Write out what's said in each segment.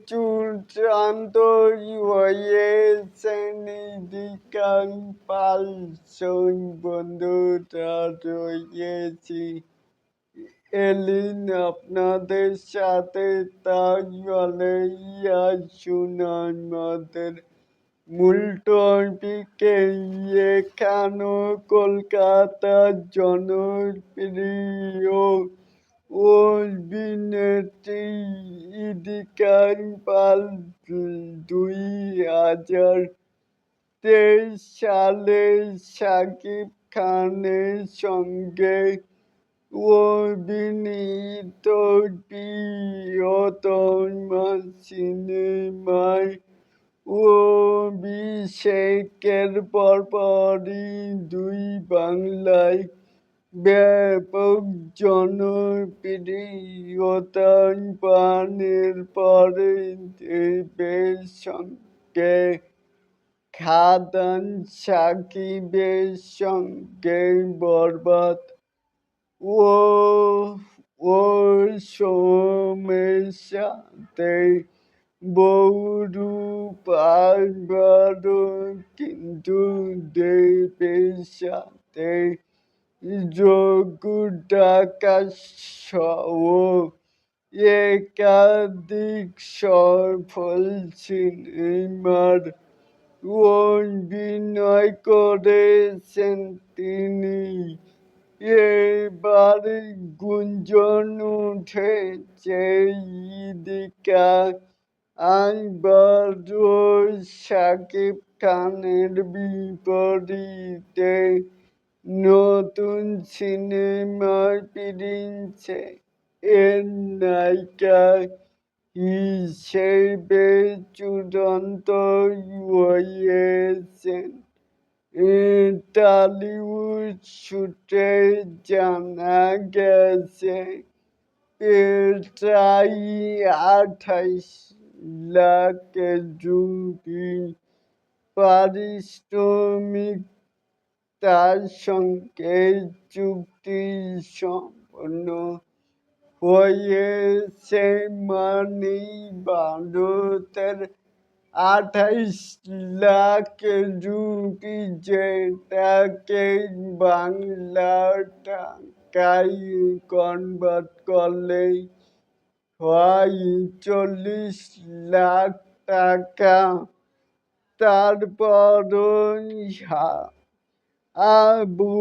চূড়ান্ত হয়েছেন ইদিকান পালসন বন্ধুরা রয়েছি এলিন আপনাদের সাথে তাহলে আসুন আমাদের মূল টপিকে এখানো কলকাতার জনপ্রিয় অভিনেত্রী ইদিকান পাল 2023 সালে শাকিব খানের সঙ্গে অভিনীত প্রিয়তমা সিনেমায় অভিষেকের পরপরই দুই বাংলায় ব্যাপক জনপ্রিয়তা পান পরে দেবের সঙ্গে খাদান সাকিবের সঙ্গে বরবাদ ও সোমের সাথে বহুরূপ আবারও কিন্তু দেবের সাথে যোগু ঢাকা সহ একাধিক সফল সিনেমার অভিনয় করেছেন তিনি। এবার গুঞ্জন উঠেছে ইদিকা আবারও শাকিব খানের বিপরীতে নতুন সিনেমায় ফিরছে এর নায়িকা হিসেবে চূড়ান্ত হয়েছেন। টলিউড সূত্রে জানা গেছে প্রায় 28 লাখ রুপি পারিশ্রমিক তার সঙ্গে চুক্তি সম্পন্ন হয়েছে মানে ভারতের 28 লাখ রুপি যেটাকে বাংলা টাকায় কনভার্ট করলে হয় 40 লাখ টাকা। তারপরও আবু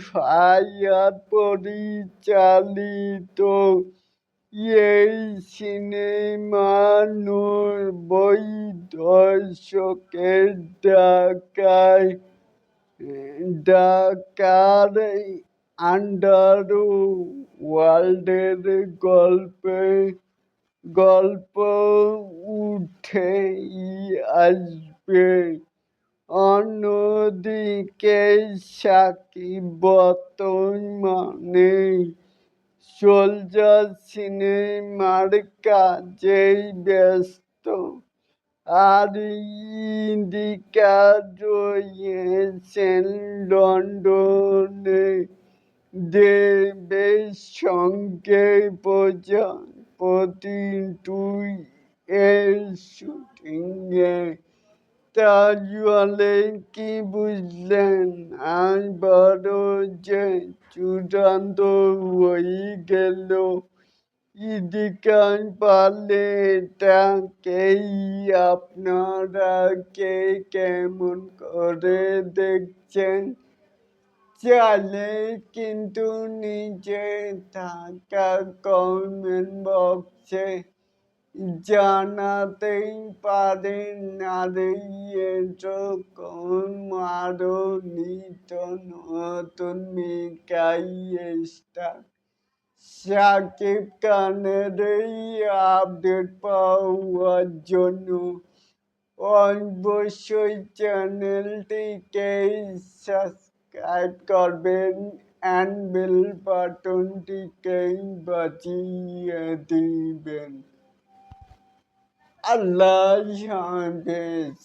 হায়াত পরিচালিত এই সিনেমা 90 দশকের ঢাকার আন্ডারওয়ার্ল্ডের গল্প উঠে আসবে। অন্যদিকে শাকিব বর্তমানে সোলজার সিনেমার কাজেই ব্যস্ত, আর ইদিকা রয়েছেন লন্ডনে দেবের সঙ্গে প্রজাপতি 2 এর শুটিংয়ে। তাহলে কি বুঝলেন আবারও যে চূড়ান্ত হয়ে গেল ইদিকান পালে এটাকেই আপনারা কে কেমন করে দেখছেন চাইলে কিন্তু নিচে থাকা কমেন্ট বক্সে জানাতেই পারেন। আর এরকম আরো নিত্য নতুন মেকাই স্টার শাকিব খানের এই আপডেট পাওয়ার জন্য অবশ্যই চ্যানেলটিকে সাবস্ক্রাইব করবেন অ্যান্ড বেল বাটনটিকে বাজিয়ে দিবেন। আল্লাহ হাফেজ।